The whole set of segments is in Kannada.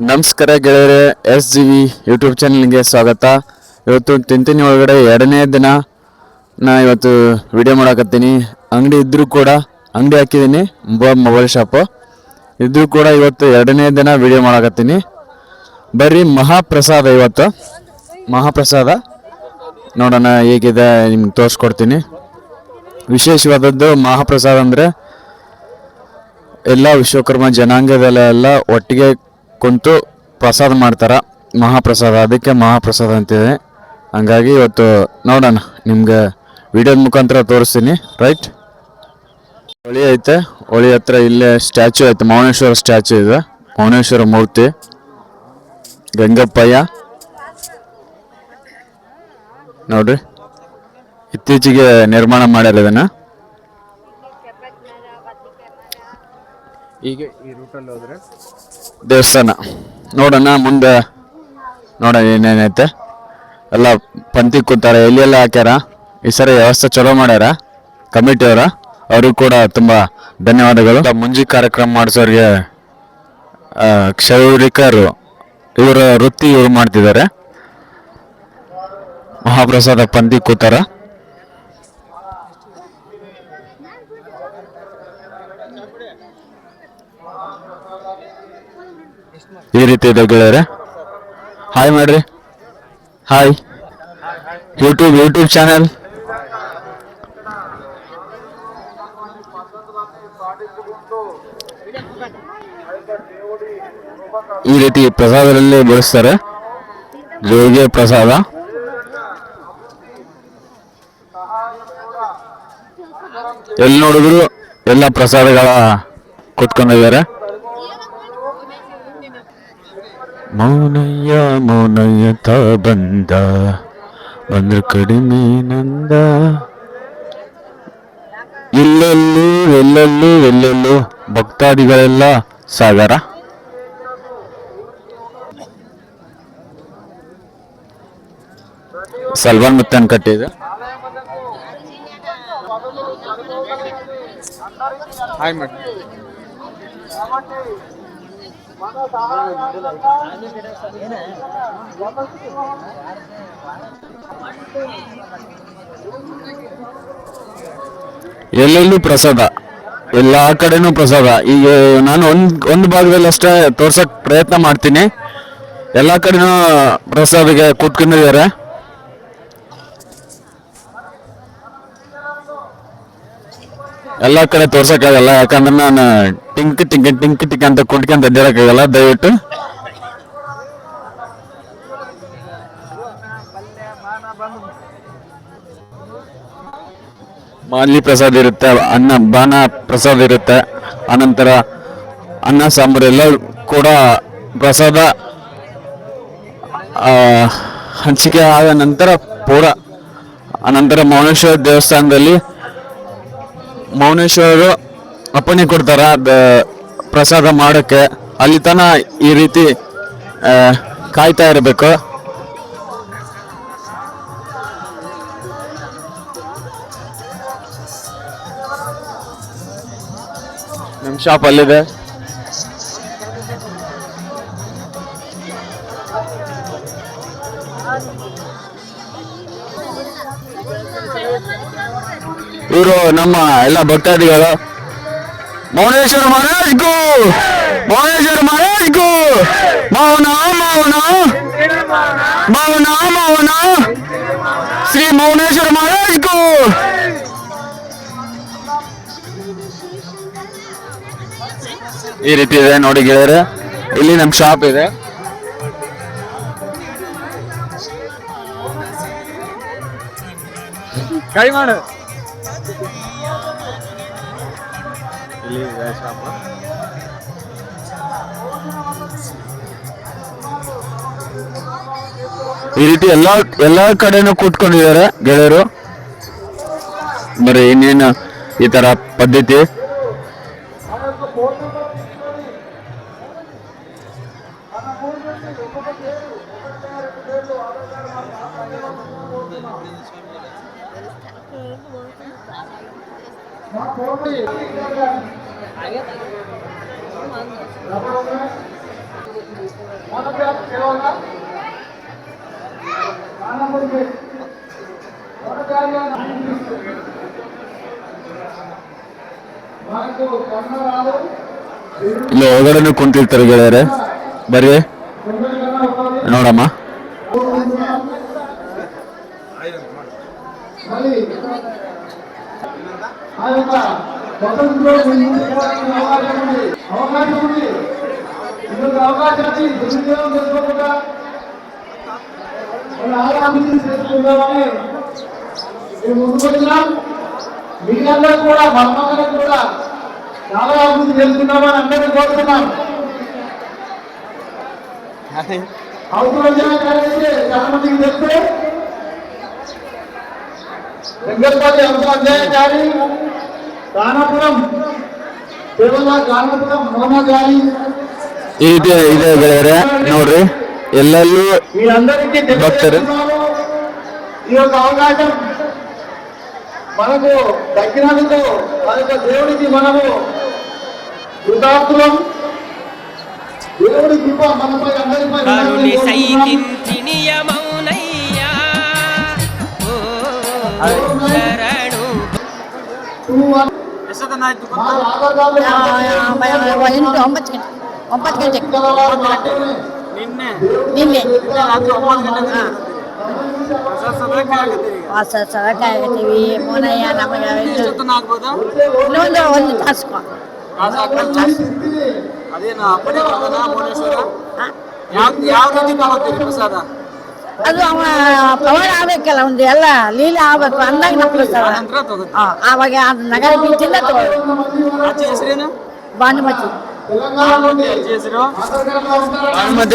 ನಮಸ್ಕಾರ ಗೆಳೆಯರೆ, SGV ಯೂಟ್ಯೂಬ್ ಚಾನಲ್ಗೆ ಸ್ವಾಗತ. ಇವತ್ತು ತಿಂತೀನಿ ಒಳಗಡೆ ಎರಡನೇ ದಿನ ನಾ ಇವತ್ತು ವಿಡಿಯೋ ಮಾಡಕತ್ತೀನಿ. ಅಂಗಡಿ ಇದ್ದರೂ ಕೂಡ ಅಂಗಡಿ ಹಾಕಿದ್ದೀನಿ, ಮೊಬೈಲ್ ಶಾಪು ಇದ್ದರೂ ಕೂಡ ಇವತ್ತು ಎರಡನೇ ದಿನ ವಿಡಿಯೋ ಮಾಡಕತ್ತೀನಿ. ಬರ್ರಿ, ಮಹಾಪ್ರಸಾದ ಇವತ್ತು ಮಹಾಪ್ರಸಾದ ನೋಡೋಣ ಹೇಗಿದೆ ನಿಮ್ಗೆ ತೋರಿಸ್ಕೊಡ್ತೀನಿ. ವಿಶೇಷವಾದದ್ದು ಮಹಾಪ್ರಸಾದ ಅಂದರೆ ಎಲ್ಲ ವಿಶ್ವಕರ್ಮ ಜನಾಂಗದಲ್ಲೆಲ್ಲ ಒಟ್ಟಿಗೆ ಕುಂತು ಪ್ರಸಾದ ಮಾಡ್ತಾರೆ, ಮಹಾಪ್ರಸಾದ. ಅದಕ್ಕೆ ಮಹಾಪ್ರಸಾದ ಅಂತಿದೆ. ಹಂಗಾಗಿ ಇವತ್ತು ನೋಡೋಣ, ನಿಮ್ಗೆ ವಿಡಿಯೋದ ಮುಖಾಂತರ ತೋರಿಸ್ತೀನಿ. ರೈಟ್, ಹೊಳಿ ಐತೆ, ಹೊಳಿ ಹತ್ರ ಇಲ್ಲೇ ಸ್ಟ್ಯಾಚು ಐತೆ, ಮೌನೇಶ್ವರ ಸ್ಟ್ಯಾಚು ಇದೆ, ಮೌನೇಶ್ವರ ಮೂರ್ತಿ, ಗಂಗಪ್ಪಯ್ಯ ನೋಡ್ರಿ. ಇತ್ತೀಚೆಗೆ ನಿರ್ಮಾಣ ಮಾಡ್ಯಾರ ಇದನ್ನು. ಈಗ ಈ ರೂಟಲ್ಲಿ ಹೋದ್ರೆ ದೇವಸ್ಥಾನ ನೋಡೋಣ. ಮುಂದೆ ನೋಡೋಣ ಏನೇನೈತೆ. ಎಲ್ಲ ಪಂಕ್ತಿ ಕೂತಾರೆ, ಎಲ್ಲಿ ಹಾಕ್ಯಾರ. ಈ ಸರಿ ವ್ಯವಸ್ಥೆ ಚಲೋ ಮಾಡ್ಯಾರ ಕಮಿಟಿಯವರ, ಅವ್ರಿಗೂ ಕೂಡ ತುಂಬ ಧನ್ಯವಾದಗಳು. ಮುಂಜಿ ಕಾರ್ಯಕ್ರಮ ಮಾಡಿಸೋರಿಗೆ ಕ್ಷೌರಿಕರು, ಇವರ ವೃತ್ತಿ ಇವರು ಮಾಡ್ತಿದ್ದಾರೆ. ಮಹಾಪ್ರಸಾದ ಪಂಕ್ತಿ ಕೂತಾರ. ಈ ರೀತಿ ಇದೆ ಗೆಳೆಯರೆ. ಹಾಯ್ ಮಾಡ್ರಿ, ಹಾಯ್. ಯೂಟ್ಯೂಬ್ ಚಾನಲ್ ಈ ರೀತಿ ಪ್ರಸಾದದಲ್ಲಿ ಬಳಸ್ತಾರೆ. ಜೋಗೆ ಪ್ರಸಾದ, ಎಲ್ಲಿ ನೋಡಿದ್ರು ಎಲ್ಲ ಪ್ರಸಾದಗಳ ಕೂತ್ಕೊಂಡಿದ್ದಾರೆ. ಮೌನಯ್ಯ ಮೌನಯ್ಯ ತ ಬಂದ್ರ ಕಡಿಮೆ ನಂದ, ಎಲ್ಲೆಲ್ಲೂ ಭಕ್ತಾದಿಗಳೆಲ್ಲ ಸಾಗರ. ಸಲ್ಮಾನ್ ಮುತ್ತನ್ ಕಟ್ಟಿದೆ. ಹಾಯ್ ಮಾಡಿ. ಎಲ್ಲೆಲ್ಲೂ ಪ್ರಸಾದ, ಎಲ್ಲಾ ಕಡೆನೂ ಪ್ರಸಾದ. ಈಗ ನಾನು ಒಂದು ಭಾಗದಲ್ಲಿ ಅಷ್ಟೇ ತೋರ್ಸಕ್ ಪ್ರಯತ್ನ ಮಾಡ್ತೀನಿ. ಎಲ್ಲಾ ಕಡೆನೂ ಪ್ರಸಾದಕ್ಕೆ ಕೂತ್ಕೊಂಡಿದ್ದಾರೆ. ಎಲ್ಲಾ ಕಡೆ ತೋರ್ಸಕ್ಕಾಗಲ್ಲ, ಯಾಕಂದ್ರೆ ನಾನು ಟಿಂಕ್ ಅಂತ ಕುಟ್ಕೊಂತ ಎದ್ದಿರಕ್ಕಾಗಲ್ಲ. ದಯವಿಟ್ಟು ಮಾನ್ಲಿ ಪ್ರಸಾದ ಇರುತ್ತೆ, ಬಾನ ಪ್ರಸಾದ ಇರುತ್ತೆ, ಅನಂತರ ಅನ್ನ ಸಾಂಬಾರು ಎಲ್ಲ ಕೂಡ ಪ್ರಸಾದ ಹಂಚಿಕೆ ಆದ ನಂತರ ಅನಂತರ ಮೌನೇಶ್ವರ ದೇವಸ್ಥಾನದಲ್ಲಿ ಮೌನೇಶ್ವರರು ಅಪ್ಪಣೆ ಕೊಡ್ತಾರ ಪ್ರಸಾದ ಮಾಡೋಕ್ಕೆ. ಅಲ್ಲಿ ತನ ಈ ರೀತಿ ಕಾಯ್ತಾ ಇರಬೇಕು. ನಮ್ಮ ಶಾಪ್ ಅಲ್ಲಿದೆ. ಇವರು ನಮ್ಮ ಎಲ್ಲ ಭಕ್ತಾದಿಗಳು. ಮೌನೇಶ್ವರ ಮಹಾರಾಜ್ಗೂ, ಮೌನೇಶ್ವರ ಮಹಾರಾಜ್ಗೂ, ಮೌನ ಮೌನ ಮೌನ ಮೌನ, ಶ್ರೀ ಮೌನೇಶ್ವರ ಮಹಾರಾಜ್ಗೂ. ಈ ರೀತಿ ಇದೆ ನೋಡಿ ಗೆಳೆಯರೆ. ಇಲ್ಲಿ ನಮ್ಮ ಶಾಪ್ ಇದೆ. ಕೈ ಮಾಡು. ಇಲ್ಲಿ ಇದೆ ಶಾಪ್. ಈ ರೀತಿ ಎಲ್ಲಾ ಕಡೆನೂ ಕೂತ್ಕೊಂಡಿದ್ದಾರೆ ಗೆಳೆಯರು. ಬರೀ ಇನ್ನೇನು ಈ ತರ ಪದ್ಧತಿ. ಇಲ್ಲಿ ಒಳಗಡೆ ಕುಂತಿರ್ತಾರೆ ಗೆಳೆಯರೆ, ಬರ್ರಿ ನೋಡಮ್ಮ. మీరందరూ కూడా మమ్మల్ని కూడా చాలా అభివృద్ధి చేస్తున్నామని అందరినీ కోరుతున్నాం. అవసరం చాలా మందికి చెప్తే వెంకటపల్లి అధ్యాయం గారి గానపురం కేవಲ గానపురం మోన గారి ಇದೆ ಗೆಳೆಯರೆ ನೋಡ್ರಿ, ಎಲ್ಲೆಲ್ಲೂ మీరందరికీ భక్తులు ఈ యొక్క అవకాశం మనకు దక్కినందుకు ఆ యొక్క దేవుడికి మనము కృతార్థులం. దేవుడి కృప మనపై అందరిపై ನಿನ್ನೆ ಸದಕಾಯಿ ಆಗತ್ತೀವಿ ಮೋನಯ್ಯ ನಮಗೆ ಇನ್ನೊಂದು ಒಂದು ತಾಸು ಅದು ಅವ ಪವರ್ ಆಗ್ಬೇಕಲ್ಲ, ಒಂದು ಎಲ್ಲ ಲೀಲೆ ಆಗ್ಬೇಕು ಅಂದಾಗ ನಮ್ಗೆ ಆವಾಗ ಅದು ನಗರ ಬೀಚಿಂದ ತಗೊಳ್ಳಿ. ಭಾನುಮತಿ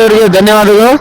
ಅವರಿಗೆ ಧನ್ಯವಾದಗಳು.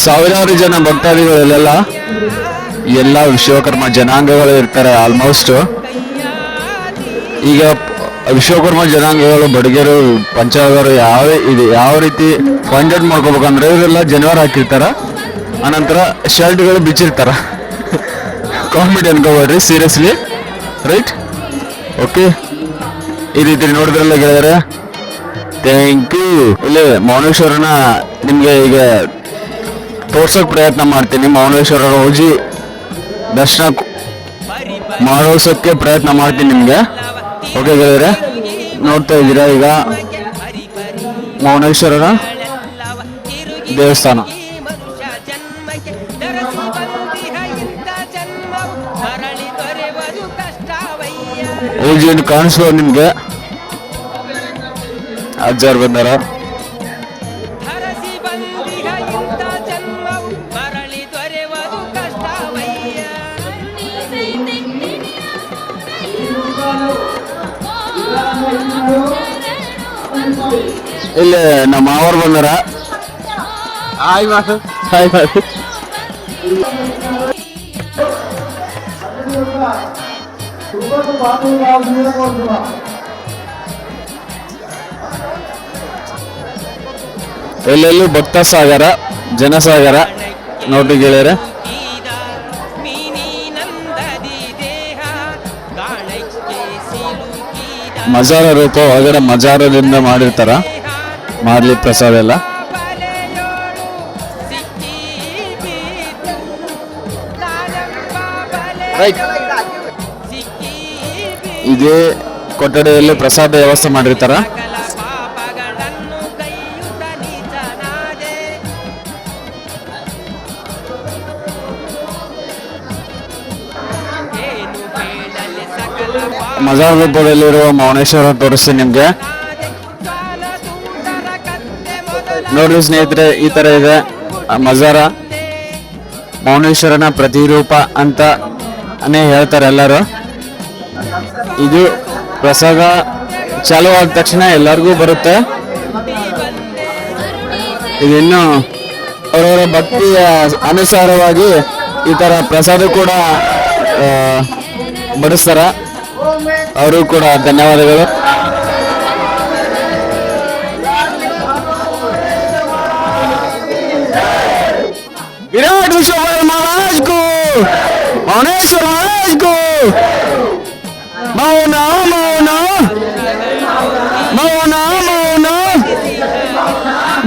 ಸಾವಿರಾರು ಜನ ಭಕ್ತಾದಿಗಳೆಲ್ಲ ಎಲ್ಲ ವಿಶ್ವಕರ್ಮ ಜನಾಂಗಗಳು ಇರ್ತಾರೆ. ಆಲ್ಮೋಸ್ಟ್ ಈಗ ವಿಶ್ವಕರ್ಮ ಜನಾಂಗಗಳು, ಬಡಗರು, ಪಂಚಾಂಗರು ಯಾವ ರೀತಿ ಫಂಡೆಡ್ ಮಾಡ್ಕೋಬೇಕಂದ್ರೆ ಇವರೆಲ್ಲ ಜನವಾರ ಹಾಕಿರ್ತಾರ, ಆನಂತರ ಶರ್ಟ್ಗಳು ಬಿಚ್ಚಿರ್ತಾರ. ಕಾಮಿಡಿ ಅನ್ಕೋಬೇಡ್ರಿ, ಸೀರಿಯಸ್ಲಿ, ರೈಟ್? ಓಕೆ, ಈ ರೀತಿ ನೋಡಿದ್ರಲ್ಲ ಗೆಳೆಯರೆ, ಥ್ಯಾಂಕ್ ಯು. ಇಲ್ಲಿ ಮೌನೇಶ್ವರನ ನಿಮಗೆ ಈಗ ತೋರ್ಸೋಕೆ ಪ್ರಯತ್ನ ಮಾಡ್ತೀನಿ. ಮೌನೇಶ್ವರ ಹೋಗಿ ದರ್ಶನ ಮಾಡೋಸೋಕ್ಕೆ ಪ್ರಯತ್ನ ಮಾಡ್ತೀನಿ ನಿಮಗೆ. ಓಕೆ ಗೆಳೆಯರೆ, ನೋಡ್ತಾ ಇದ್ದೀರಾ ಈಗ ಮೌನೇಶ್ವರನ ದೇವಸ್ಥಾನ. ಹೋಗಿ ಕಾಣಿಸ್ಬೋದು ನಿಮಗೆ, ಅಜ್ಜಾರು ಬಂದಾರ. ಇಲ್ಲಿ ನಮ್ಮ ಮಾವರು ಬಂದಾರ. ಹಾಯ್ ಮಾಡು, ಹಾಯ್ ಮಾಡು. ಎಲ್ಲೆಲ್ಲೂ ಭಕ್ತ ಸಾಗರ, ಜನಸಾಗರ ನೋಡ್ರಿ ಗೆಳೆಯರೆ. ಮಜಾರ ರೂಪ ಒಳಗಡೆ ಮಜಾರದಿಂದ ಮಾಡಿರ್ತಾರ, ಮಾರ್ಲಿ ಪ್ರಸಾದ ಎಲ್ಲ. ಇದೇ ಕೊಠಡಿಯಲ್ಲಿ ಪ್ರಸಾದ ವ್ಯವಸ್ಥೆ ಮಾಡಿರ್ತಾರ. ಮಜಾರ ರೂಪದಲ್ಲಿರುವ ಮೌನೇಶ್ವರ ತೋರಿಸ್ತೀನಿ ನಿಮ್ಗೆ. ನೋಡ್ರಿ ಸ್ನೇಹಿತರೆ, ಈ ತರ ಇದೆ ಮಜಾರ. ಮೌನೇಶ್ವರನ ಪ್ರತಿರೂಪ ಅಂತಾನೇ ಹೇಳ್ತಾರೆ ಎಲ್ಲರೂ. ಇದು ಪ್ರಸಾದ ಚಾಲು ಆದ ತಕ್ಷಣ ಎಲ್ಲರಿಗೂ ಬರುತ್ತೆ. ಇದಿನ್ನು ಅವರವರ ಭಕ್ತಿಯ ಅನುಸಾರವಾಗಿ ಈ ತರ ಪ್ರಸಾದ ಕೂಡ ಬಡಿಸ್ತಾರ. ಅವರು ಕೂಡ ಧನ್ಯವಾದಗಳು. विराट विश्वकर्मा महाराज को, मौनेश्वर महाराज को, मौना मौना मौना मौना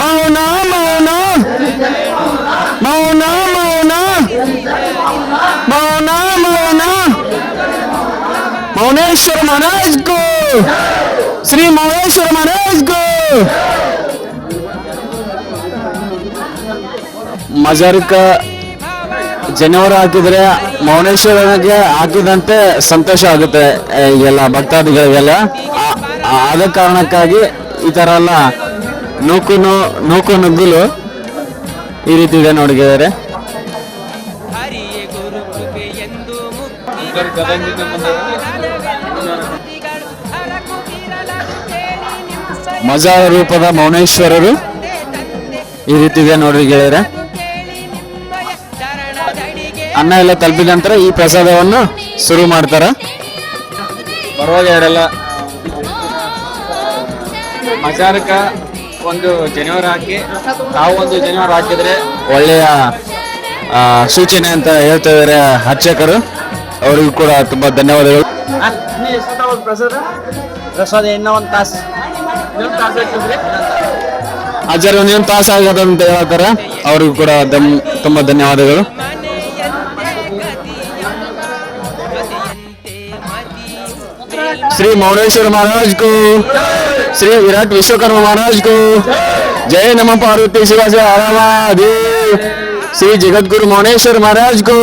मौना मौना मौना मौना मौना मौना मौनेश्वर महाराज को, श्री मौनेश्वर महाराज को. ಮಜಾರ್ಕ ಜನವರ ಹಾಕಿದ್ರೆ ಮೌನೇಶ್ವರನಿಗೆ ಹಾಕಿದಂತೆ ಸಂತೋಷ ಆಗುತ್ತೆ ಎಲ್ಲ ಭಕ್ತಾದಿಗಳಿಗೆಲ್ಲ. ಆದ ಕಾರಣಕ್ಕಾಗಿ ಈ ತರ ಎಲ್ಲ ನೂಕು ನುಗ್ಗಲು ಈ ರೀತಿ ಇದೆ ನೋಡಿದ್ದಾರೆ. ಮಜಾ ರೂಪದ ಮೌನೇಶ್ವರರು ಈ ರೀತಿ ಇದೆ ನೋಡಿ ಗೆಳೆಯರೆ. ಅನ್ನ ಎಲ್ಲ ತಲುಪಿದ ನಂತರ ಈ ಪ್ರಸಾದವನ್ನು ಶುರು ಮಾಡ್ತಾರ. ಬರುವಾಗ ಎರಡೆಲ್ಲ ಮಜಾರಕ ಒಂದು ಜನವರ ಹಾಕಿ ತಾವು ಒಂದು ಜನವರ ಹಾಕಿದ್ರೆ ಒಳ್ಳೆಯ ಸೂಚನೆ ಅಂತ ಹೇಳ್ತಾ ಇದ್ದಾರೆ ಅರ್ಚಕರು. ಅವರಿಗೂ ಕೂಡ ತುಂಬಾ ಧನ್ಯವಾದಗಳು. ಪ್ರಸಾದ ಇನ್ನೂ ಒಂದು ತಾಸು ಆಚಾರ್ಯ ಒಂದೇನು ತಾಸು ಆಗದ ಅಂತ ಹೇಳ್ತಾರ. ಅವ್ರಿಗೂ ಕೂಡ ತುಂಬಾ ಧನ್ಯವಾದಗಳು. श्री मौनेश्वर महाराज को, श्री विराट विश्वकर्मा महाराज को, जय नमः पार्वती शिवा से आरामादेव, श्री जगत गुरु मौनेश्वर महाराज को.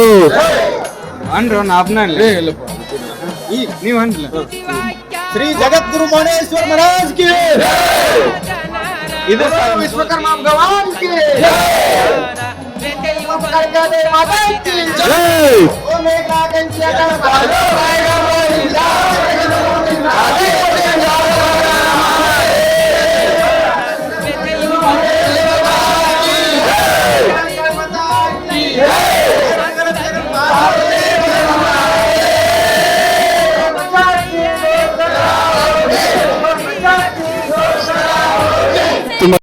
ಶ್ರೀ ಜಗದ್ಗುರು ಮೌನೇಶ್ವರ ಮಹಾರಾಜ್ ಕಿ ಇದು ವಿಶ್ವಕರ್ಮ ಭಗವಾನ್ ಕಿ जय. ಓಂ ಏಕಾಂಚಿಯ